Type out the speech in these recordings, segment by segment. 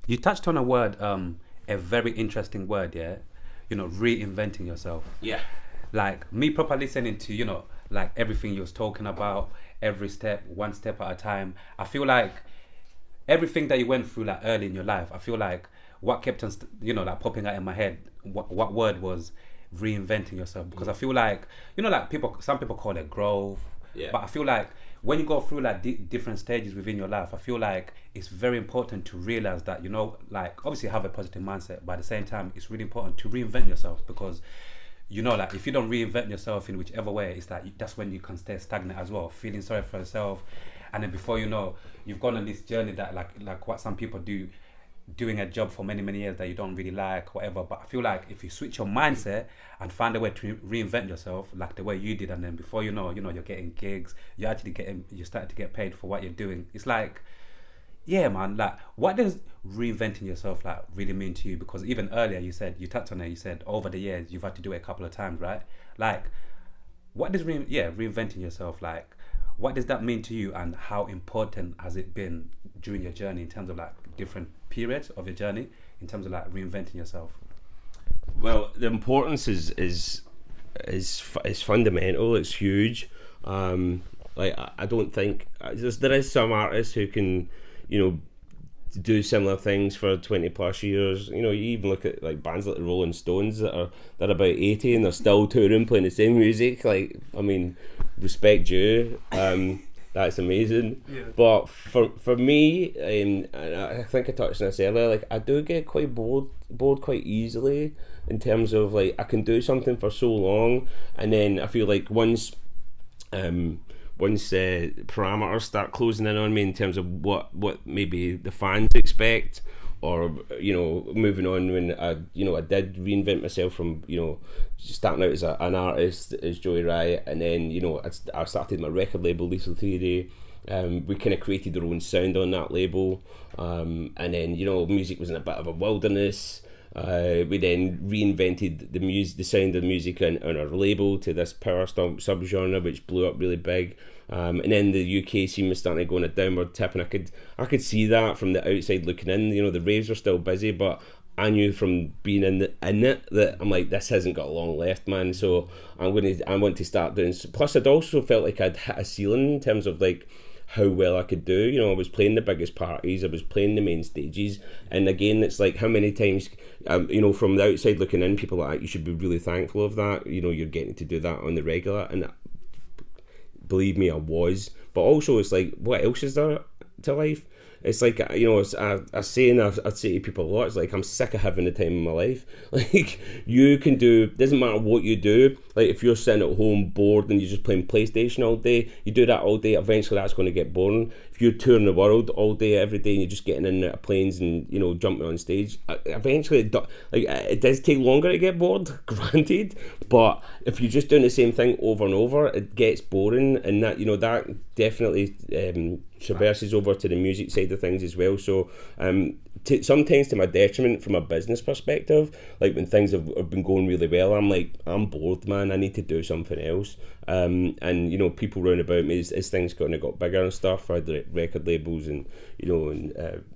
You touched on a word, a very interesting word, yeah. Reinventing yourself. Yeah. Like me proper listening to, like everything you was talking about, every step, one step at a time. I feel like everything that you went through like early in your life, I feel like what kept on, like popping out in my head, what word was reinventing yourself? Because I feel like, like some people call it growth, Yeah. but I feel like when you go through like different stages within your life, I feel like it's very important to realize that, like obviously have a positive mindset, but at the same time, it's really important to reinvent yourself because like if you don't reinvent yourself in whichever way, it's like that's when you can stay stagnant as well, feeling sorry for yourself, and then before you know, you've gone on this journey that like what some people do, doing a job for many years that you don't really like, whatever. But I feel like if you switch your mindset and find a way to reinvent yourself, like the way you did, and then before you're getting gigs, you're starting to get paid for what you're doing. It's like, yeah, man. Like, what does reinventing yourself like really mean to you? Because even earlier you touched on it. You said over the years you've had to do it a couple of times, right? Like, what does reinventing yourself like? What does that mean to you, and how important has it been during your journey in terms of like different periods of your journey in terms of like reinventing yourself? Well, the importance is fundamental. It's huge. Like I don't think there is some artists who can, you know, do similar things for 20 plus years. You know, you even look at like bands like the Rolling Stones they're about 80 and they're still touring playing the same music. Like, I mean, respect due. That's amazing. Yeah. But for me, and I think I touched on this earlier, like I do get quite bored quite easily in terms of like I can do something for so long, and then I feel like um, once parameters start closing in on me in terms of what maybe the fans expect, or moving on when I did reinvent myself from starting out as an artist as Joey Riot, and then I started my record label Lethal Theory. We kind of created our own sound on that label, and then music was in a bit of a wilderness. We then reinvented the sound of music on our label to this power stomp subgenre, which blew up really big. And then the UK scene was starting to go on a downward tip, and I could see that from the outside looking in. The raves were still busy, but I knew from being in it that I'm like, this hasn't got long left, man. So I want to start doing. Plus, I'd also felt like I'd hit a ceiling in terms of like how well I could do. I was playing the biggest parties, I was playing the main stages, and again, it's like how many times, from the outside looking in, people are like, you should be really thankful of that. You're getting to do that on the regular, and believe me, I was. But also, it's like, what else is there to life? It's like, it's a saying I say to people a lot. It's like, I'm sick of having the time of my life. Like, you can do, doesn't matter what you do. Like, if you're sitting at home bored and you're just playing PlayStation all day, you do that all day, eventually that's going to get boring. If you're touring the world all day, every day, and you're just getting in and out of planes and, jumping on stage, eventually, it does take longer to get bored, granted. But if you're just doing the same thing over and over, it gets boring. And that definitely traverses over to the music side of things as well. So sometimes to my detriment from a business perspective, like when things have been going really well, I'm like, I'm bored, man, I need to do something else. And people round about me as things kind of got bigger and stuff, I had like record labels and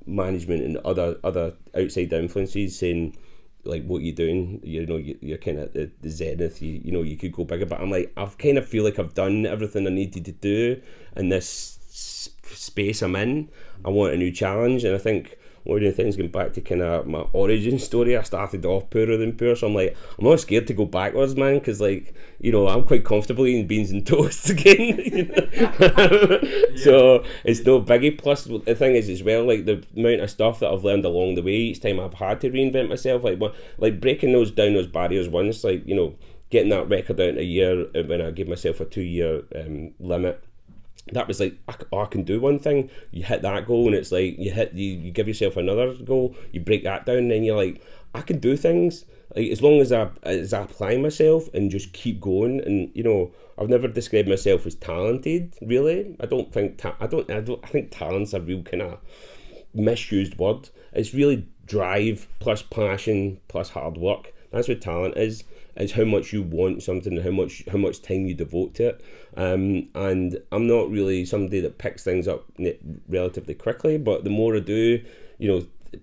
management and other outside influences saying, like, what you doing? You're kind of at the zenith. You could go bigger, but I'm like, I kind of feel like I've done everything I needed to do in this space I'm in. I want a new challenge, and I think one of the things, going back to kind of my origin story, I started off poorer than poor, so I'm like, I'm not scared to go backwards, man, because like, I'm quite comfortable eating beans and toast again. So it's no biggie. Plus, the thing is as well, like the amount of stuff that I've learned along the way each time I've had to reinvent myself, like breaking those barriers once, like getting that record out in a year when I gave myself a 2-year limit. That was like, I can do one thing. You hit that goal, and it's like you give yourself another goal. You break that down, and then you're like, I can do things. Like, as long as I apply myself and just keep going. And I've never described myself as talented. Really, I think talent's a real kind of misused word. It's really drive plus passion plus hard work. That's what talent is. It's how much you want something and how much time you devote to it. And I'm not really somebody that picks things up relatively quickly, but the more I do,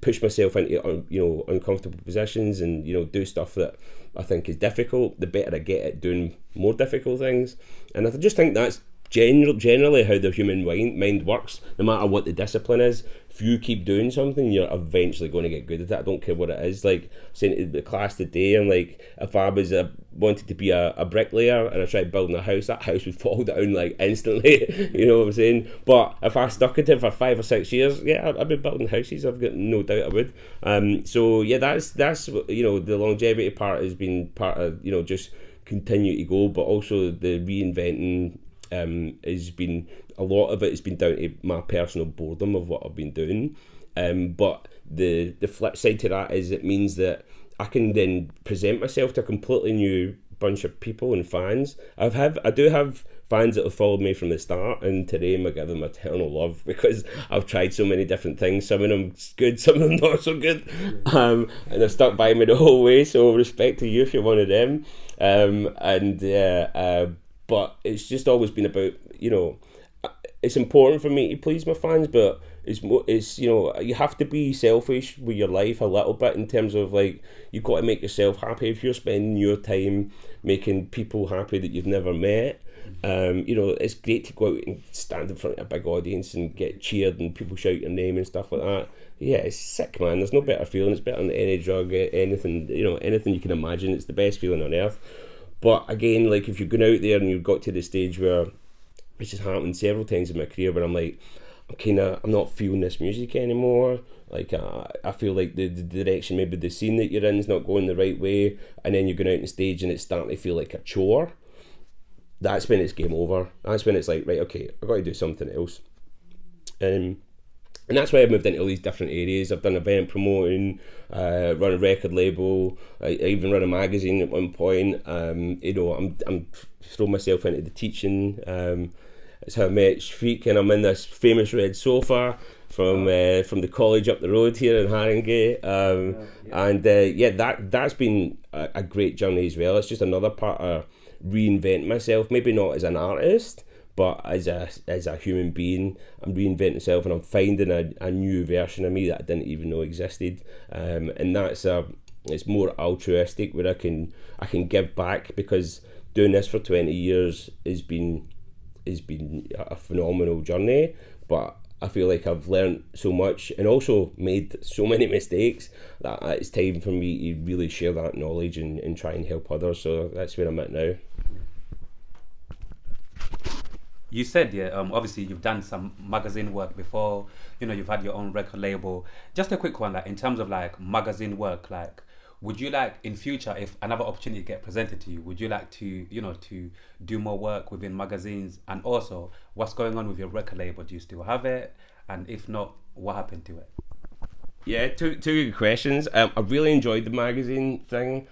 push myself into uncomfortable positions and do stuff that I think is difficult, the better I get at doing more difficult things. And I just think that's generally how the human mind works. No matter what the discipline is, if you keep doing something, you're eventually going to get good at it. I don't care what it is. Like saying to the class today, I'm like, if I was wanted to be a bricklayer and I tried building a house, that house would fall down like instantly. You know what I'm saying? But if I stuck at it for 5 or 6 years, yeah, I'd be building houses. I've got no doubt I would. So yeah, that's the longevity part has been part of just continue to go, but also the reinventing. Has been a lot of it has been down to my personal boredom of what I've been doing, but the flip side to that is it means that I can then present myself to a completely new bunch of people and fans. I do have fans that have followed me from the start, and today I give them eternal love because I've tried so many different things. Some of them good, some of them not so good, and they've stuck by me the whole way. So respect to you if you're one of them, but it's just always been about, it's important for me to please my fans, but it's you have to be selfish with your life a little bit in terms of like, you've got to make yourself happy. If you're spending your time making people happy that you've never met, it's great to go out and stand in front of a big audience and get cheered and people shout your name and stuff like that. Yeah, it's sick, man. There's no better feeling. It's better than any drug, anything you can imagine. It's the best feeling on earth. But again, like if you're going out there and you've got to the stage where, which has happened several times in my career, where I'm like, I'm not feeling this music anymore. Like I feel like the direction, maybe the scene that you're in is not going the right way, and then you're going out on stage and it's starting to feel like a chore. That's when it's game over. That's when it's like, right, okay, I've got to do something else. And that's why I've moved into all these different areas. I've done event promoting, run a record label. I even run a magazine at one point. I'm throwing myself into the teaching. It's how I met Shfiq, and I'm in this famous red sofa from the college up the road here in Haringey. That's been a great journey as well. It's just another part of reinvent myself. Maybe not as an artist, but as a human being, I'm reinventing myself and I'm finding a new version of me that I didn't even know existed. And it's more altruistic, where I can give back, because doing this for 20 years has been a phenomenal journey. But I feel like I've learned so much and also made so many mistakes that it's time for me to really share that knowledge and try and help others. So that's where I'm at now. You said, obviously you've done some magazine work before, you've had your own record label. Just a quick one, like in terms of like magazine work, like would you like in future, if another opportunity get presented to you, would you like to, to do more work within magazines? And also, what's going on with your record label? Do you still have it? And if not, what happened to it? Yeah, two good questions. I really enjoyed the magazine thing.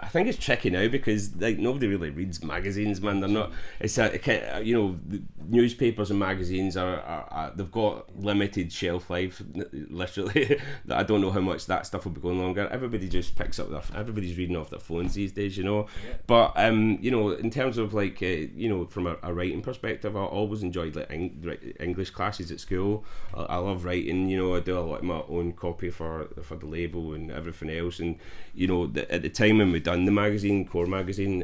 I think it's tricky now because like nobody really reads magazines, man. They're not. It's the newspapers and magazines are they've got limited shelf life, literally. That I don't know how much that stuff will be going longer. Everybody just picks up everybody's reading off their phones these days, Yeah. But in terms of like from a writing perspective, I always enjoyed like English classes at school. I love writing. I do a lot of my own copy for the label and everything else, and at the time when we done the magazine, Core magazine,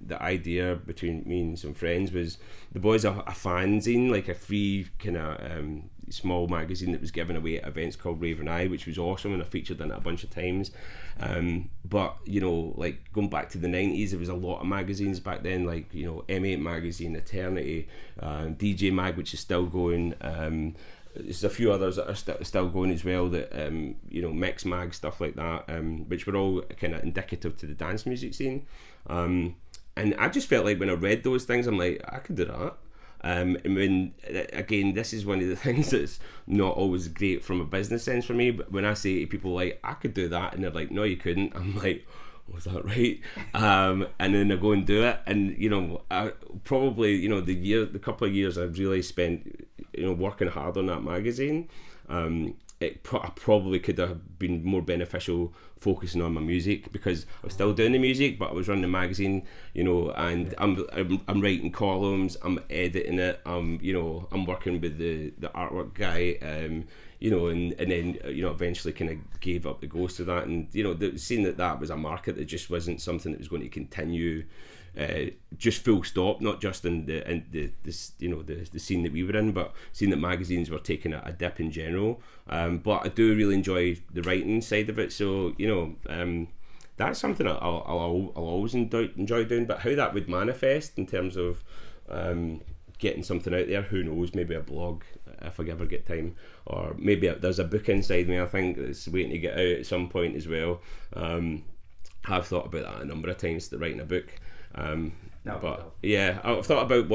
the idea between me and some friends was the boys a fanzine, like a free kind of small magazine that was given away at events called Reinventing, which was awesome, and I featured in it a bunch of times. But like going back to the 90s, there was a lot of magazines back then, like M8 magazine, Eternity, DJ Mag, which is still going. There's a few others that are still going as well, that Mix Mag, stuff like that, which were all kind of indicative to the dance music scene, and I just felt like when I read those things, I'm like, I could do that. And when again, this is one of the things that's not always great from a business sense for me, but when I say to people like, I could do that, and they're like, no you couldn't, I'm like, was that right? And then I go and do it, and I probably the couple of years I've really spent working hard on that magazine, I probably could have been more beneficial focusing on my music, because I was still doing the music but I was running the magazine, and I'm writing columns, I'm editing it, I'm working with the artwork guy, and then eventually kind of gave up the ghost of that, and seeing that was a market that just wasn't something that was going to continue. Just full stop, not just in the scene that we were in, but seeing that magazines were taking a dip in general. But I do really enjoy the writing side of it, so that's something I'll always enjoy doing. But how that would manifest in terms of getting something out there, who knows? Maybe a blog if I ever get time, or maybe there's a book inside me I think that's waiting to get out at some point as well. I've thought about that a number of times, to writing a book. Yeah, I've thought about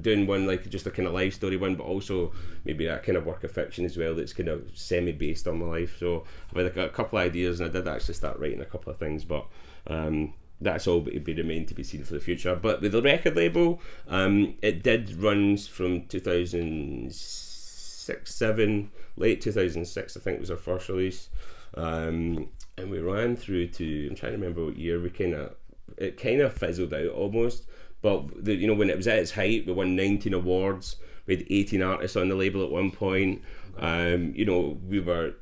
doing one like just a kind of life story one, but also maybe a kind of work of fiction as well that's kind of semi-based on my life. So I've had a couple of ideas, and I did actually start writing a couple of things, but that's all to be remain to be seen for the future. But with the record label, it did run from 2006-7, late 2006 I think was our first release, and we ran through to, I'm trying to remember what year, it kind of fizzled out almost, but when it was at its height, we won 19 awards, we had 18 artists on the label at one point. We were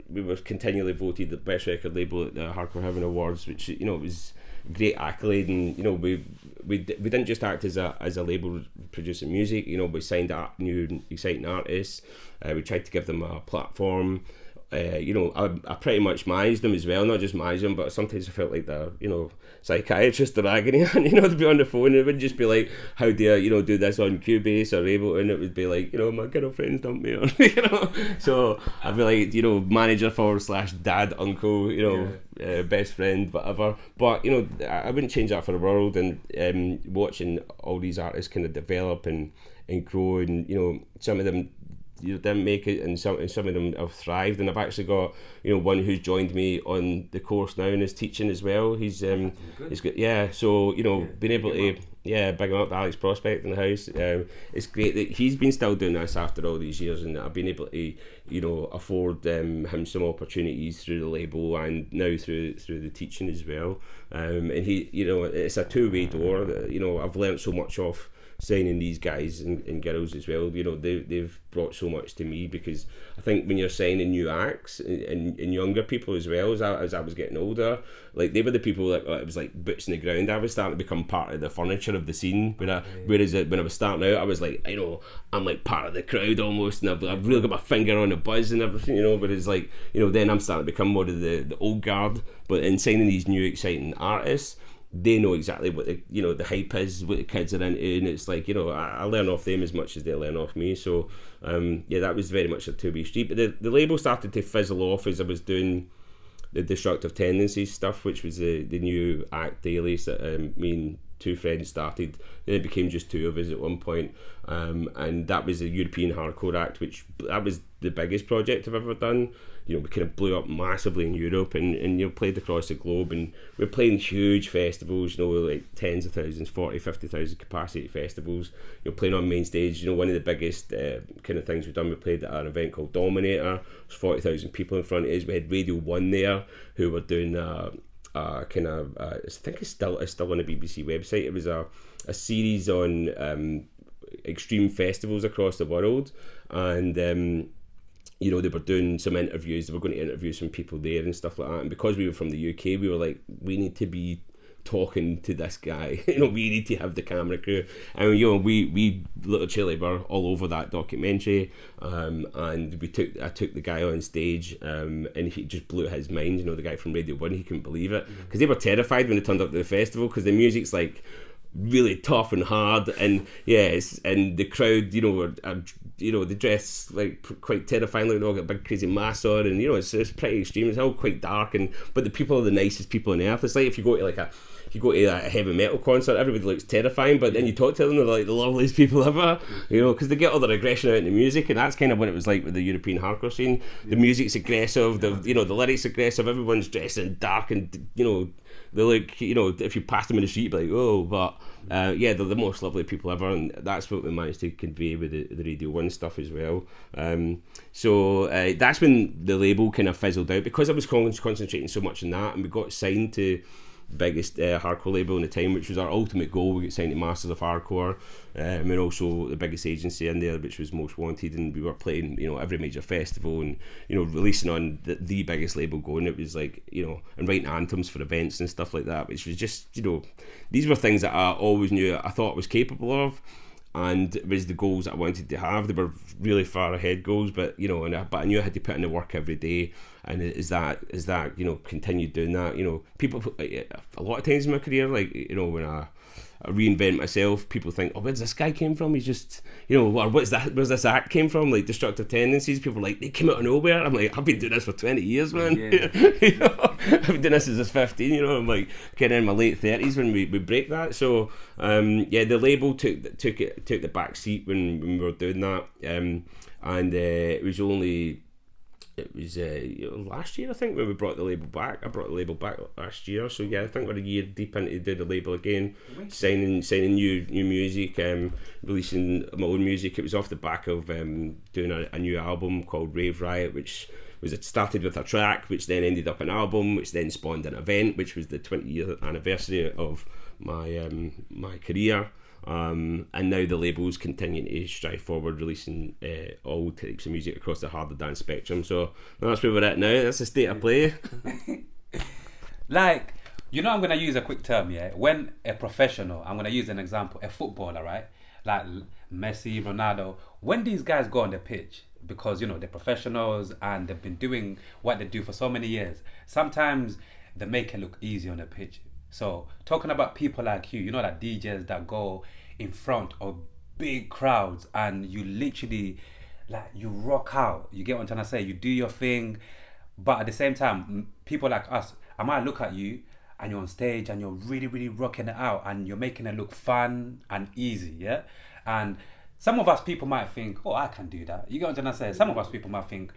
continually voted the best record label at the Hardcore Heaven Awards, which was a great accolade. And we didn't just act as a label producing music. We signed new exciting artists. We tried to give them a platform. I pretty much managed them as well, not just manage them, but sometimes I felt like the psychiatrist or agony, to be on the phone. It would just be like, how do you do this on Cubase or Ableton? It would be like, my girlfriend's dumped me, or so I'd be like, manager / dad, uncle, best friend, whatever. But I wouldn't change that for the world. And watching all these artists kind of develop and grow, and some of them didn't make it, and some of them have thrived. And I've actually got one who's joined me on the course now and is teaching as well. He's got so being able to big him up, Alex Prospect in the house. It's great that he's been still doing this after all these years, and I've been able to afford him some opportunities through the label and now through the teaching as well. And he it's a two-way door. I've learnt so much off signing these guys and girls as well. They've brought so much to me, because I think when you're signing new acts and younger people as well, as I was getting older, like they were the people that it was like boots in the ground. I was starting to become part of the furniture of the scene. Whereas when I was starting out, I was like, I'm like part of the crowd almost, and I've really got my finger on the buzz and everything, Whereas then I'm starting to become more of the old guard. But in signing these new exciting artists, they know exactly what the hype is, what the kids are into, and it's like I learn off them as much as they learn off me. So that was very much a two-way street. But the label started to fizzle off as I was doing the Destructive Tendencies stuff, which was the new act daily that me and two friends started. Then it became just two of us at one point, and that was a European hardcore act, which that was the biggest project I've ever done. We kind of blew up massively in Europe, and played across the globe, and we're playing huge festivals, like tens of thousands, 40, 50,000 capacity festivals, playing on main stage. One of the biggest kind of things we've done, we played at an event called Dominator. There's 40,000 people in front of us. We had Radio 1 there, who were doing I think it's still on the BBC website. It was a series on extreme festivals across the world, and they were doing some interviews. They were going to interview some people there and stuff like that. And because we were from the UK, we were like, we need to be talking to this guy. We need to have the camera crew. And we literally were all over that documentary. And I took the guy on stage, and he just blew his mind. The guy from Radio 1, he couldn't believe it, because they were terrified when they turned up to the festival, because the music's like really tough and hard, and and the crowd, they dress like quite terrifyingly. They all got big crazy masks on, and it's pretty extreme. It's all quite dark, but the people are the nicest people on earth. It's like if you go to a heavy metal concert, everybody looks terrifying, but then you talk to them, they're like the loveliest people ever, because they get all their aggression out in the music. And that's kind of what it was like with the European hardcore scene. The music's aggressive, the lyrics aggressive, everyone's dressed in dark, and they look, if you pass them in the street, you'd be like, oh, but they're the most lovely people ever, and that's what we managed to convey with the Radio 1 stuff as well. So that's when the label kind of fizzled out, because I was concentrating so much on that, and we got signed to biggest hardcore label in the time, which was our ultimate goal. We got signed to Masters of Hardcore, and also the biggest agency in there, which was Most Wanted, and we were playing, you know, every major festival, and, you know, releasing on the biggest label going. It was like, you know, and writing anthems for events and stuff like that, which was just, you know, these were things that I always knew I thought I was capable of. And it was the goals that I wanted to have. They were really far ahead goals, but, you know, but I knew I had to put in the work every day. And is that you know, continued doing that. You know, people, a lot of times in my career, like, you know, when I reinvent myself, people think, oh, where's this guy came from? He's just, you know, or where's this act came from? Like Destructive Tendencies. People are like, they came out of nowhere. I'm like, I've been doing this for 20 years, man. Yeah. You know, I've been doing this since I was 15. You know, I'm like getting in my late 30s when we break that. So yeah, the label took the back seat when we were doing that, and it was you know, last year, I think, when we brought the label back. I brought the label back last year, so yeah, I think we're a year deep into doing the label again, signing new music, releasing my own music. It was off the back of doing a new album called Riot, which was, it started with a track, which then ended up an album, which then spawned an event, which was the 20-year anniversary of my career. And now the label's continuing to strive forward, releasing all types of music across the harder dance spectrum. So that's where we're at now. That's the state of play. Like, you know, I'm going to use a quick term, yeah? When a professional, I'm going to use an example, a footballer, right? Like Messi, Ronaldo, when these guys go on the pitch, because, you know, they're professionals and they've been doing what they do for so many years, sometimes they make it look easy on the pitch. So talking about people like you know, that DJs that go in front of big crowds and you literally, like, you rock out. You get what I'm trying to say? You do your thing, but at the same time, people like us, I might look at you and you're on stage and you're really, really rocking it out and you're making it look fun and easy, yeah? And some of us people might think, oh, I can do that. You get what I'm trying to say? Some of us people might think,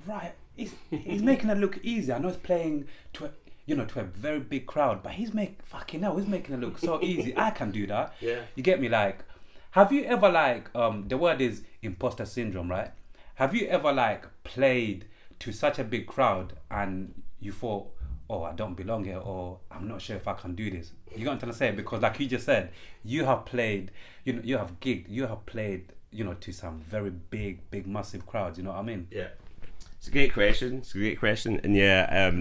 right, he's making it look easy. I know he's playing to a very big crowd, but he's making it look so easy. I can do that. Yeah. You get me? Like, have you ever, like, the word is imposter syndrome, right? Have you ever, like, played to such a big crowd and you thought, oh, I don't belong here, or I'm not sure if I can do this? You know what I'm trying to say? Because like you just said, you have played, you have gigged, you have played, to some very big, massive crowds. You know what I mean? Yeah. It's a great question. And yeah,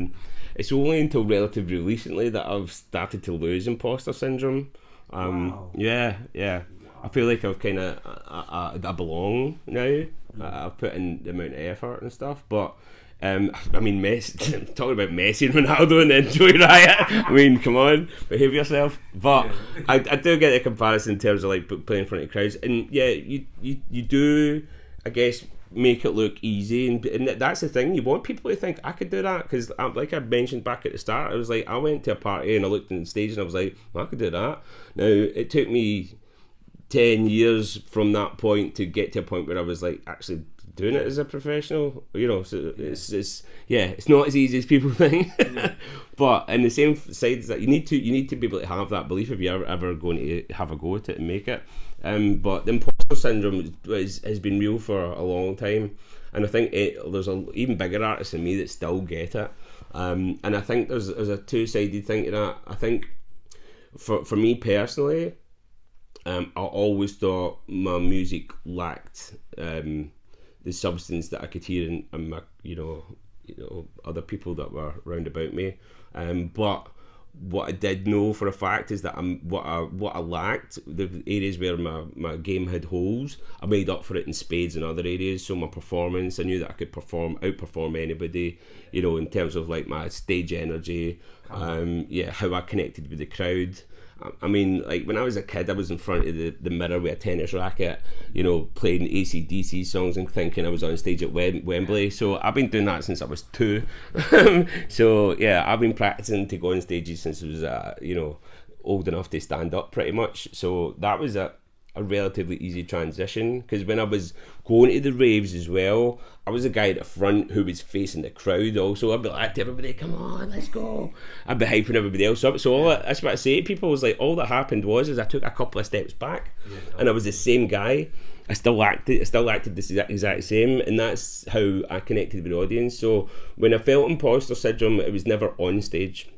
it's only until relatively recently that I've started to lose imposter syndrome. Wow. Yeah. I feel like I've kind of, I belong now. I've put in the amount of effort and stuff, but I mean, talking about Messi and Ronaldo and then Joey Riot, I mean, come on, behave yourself. But I do get the comparison in terms of like playing in front of crowds, and yeah, you do, I guess, make it look easy, and that's the thing. You want people to think I could do that, because like I mentioned back at the start, I was like, I went to a party and I looked on the stage and I was like, well, I could do that. Now it took me 10 years from that point to get to a point where I was like actually doing it as a professional, so it's not as easy as people think. But in the same side is that you need to be able to have that belief if you're ever going to have a go at it and make it. But the imposter syndrome has been real for a long time, and I think there's even bigger artists than me that still get it. And I think there's a two-sided thing to that. I think for me personally, I always thought my music lacked the substance that I could hear in my, other people that were round about me. But what I did know for a fact is that what I lacked, the areas where my game had holes, I made up for it in spades in other areas. So my performance, I knew that I could outperform anybody, in terms of like my stage energy, how I connected with the crowd. I mean, like when I was a kid, I was in front of the mirror with a tennis racket, playing AC/DC songs and thinking I was on stage at Wembley. So I've been doing that since I was 2. So yeah, I've been practicing to go on stages since I was, old enough to stand up pretty much. So that was a relatively easy transition, because when I was going to the raves as well, I was a guy at the front who was facing the crowd also. I'd be like to everybody, come on, let's go. I'd be hyping everybody else up. So that's what I say to people, was like, all that happened was I took a couple of steps back, and I was the same guy. I still acted the exact same, and that's how I connected with the audience. So when I felt imposter syndrome, it was never on stage.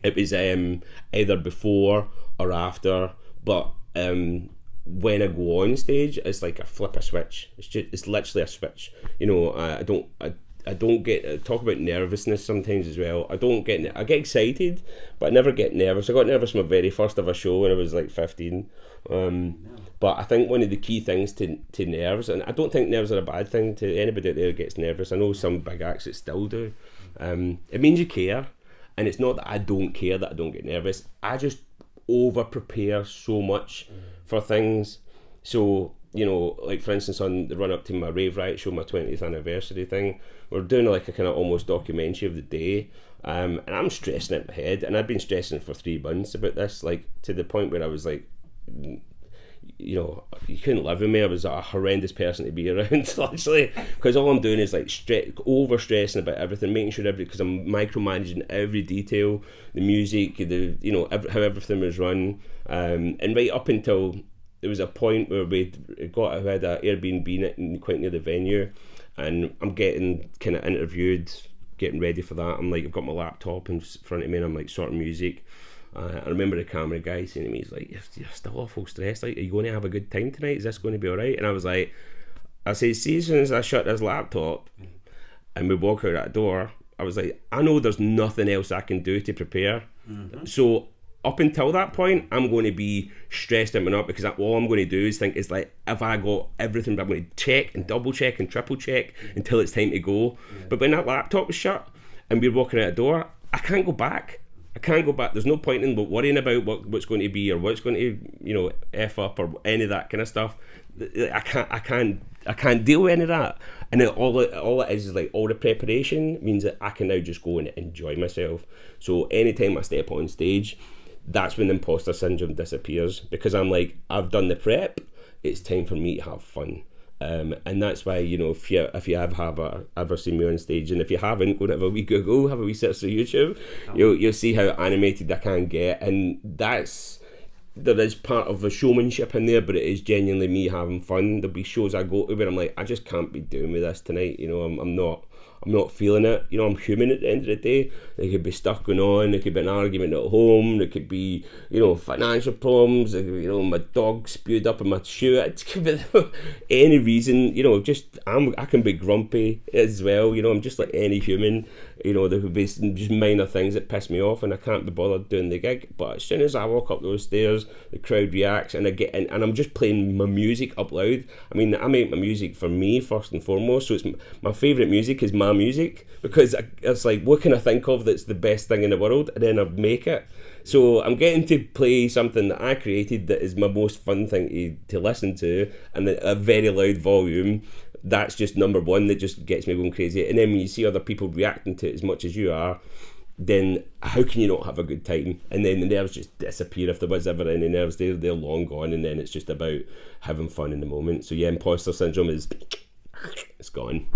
It was either before or after, but when I go on stage, it's like I flip a switch. It's literally a switch. You know, I don't get talk about nervousness sometimes as well. I get excited, but I never get nervous. I got nervous my very first ever show when I was like 15. But I think one of the key things to nerves, and I don't think nerves are a bad thing to anybody out there who gets nervous. I know some big acts that still do. It means you care, and it's not that I don't care that I don't get nervous. I just over prepare so much for things. So, you know, like for instance on the run up to my Riot show, my 20th anniversary thing, we're doing like a kind of almost documentary of the day, and I'm stressing it in my head, and I'd been stressing for 3 months about this, like to the point where I was like, you know, you couldn't live with me. I was a horrendous person to be around, actually, because all I'm doing is like over stressing about everything, making sure because I'm micromanaging every detail, the music, you know, how everything was run, and right up until there was a point where we had an Airbnb quite near the venue, and I'm getting kind of interviewed, getting ready for that. I'm like, I've got my laptop in front of me, and I'm like sorting music. I remember the camera guy saying to me, he's like, you're still awful stressed, like, are you going to have a good time tonight? Is this going to be alright? And I was like, I said, see, as soon as I shut this laptop and we walk out that door, I was like, I know there's nothing else I can do to prepare. So up until that point, I'm going to be stressed out and up, because all I'm going to do is think, is like, if I got everything, I'm going to check and double check and triple check until it's time to go. But when that laptop was shut and we're walking out the door, I can't go back. There's no point in worrying about what's going to be or what's going to, you know, F up or any of that kind of stuff. I can't deal with any of that. And all it is like, all the preparation means that I can now just go and enjoy myself. So anytime I step on stage, that's when imposter syndrome disappears, because I'm like, I've done the prep, it's time for me to have fun. And that's why, you know, if you have ever seen me on stage, and if you haven't, go and have a wee Google, have a wee search on YouTube, you'll see how animated I can get, and there is part of the showmanship in there, but it is genuinely me having fun. There'll be shows I go to where I'm like, I just can't be doing with this tonight, you know, I'm not feeling it. You know, I'm human at the end of the day. There could be stuff going on. There could be an argument at home. There could be, you know, financial problems. You know, my dog spewed up in my shoe. It could be any reason. You know, I can be grumpy as well. You know, I'm just like any human. You know, there could be just minor things that piss me off, and I can't be bothered doing the gig. But as soon as I walk up those stairs, the crowd reacts, and I get in, and I'm just playing my music up loud. I mean, I make my music for me first and foremost. So it's my favourite music is my music, because it's like, what can I think of that's the best thing in the world, and then I make it. So I'm getting to play something that I created that is my most fun thing to listen to, and at a very loud volume. That's just number one, that just gets me going crazy. And then when you see other people reacting to it as much as you are, then how can you not have a good time? And then the nerves just disappear. If there was ever any nerves there, they're long gone, and then it's just about having fun in the moment. So yeah, imposter syndrome it's gone.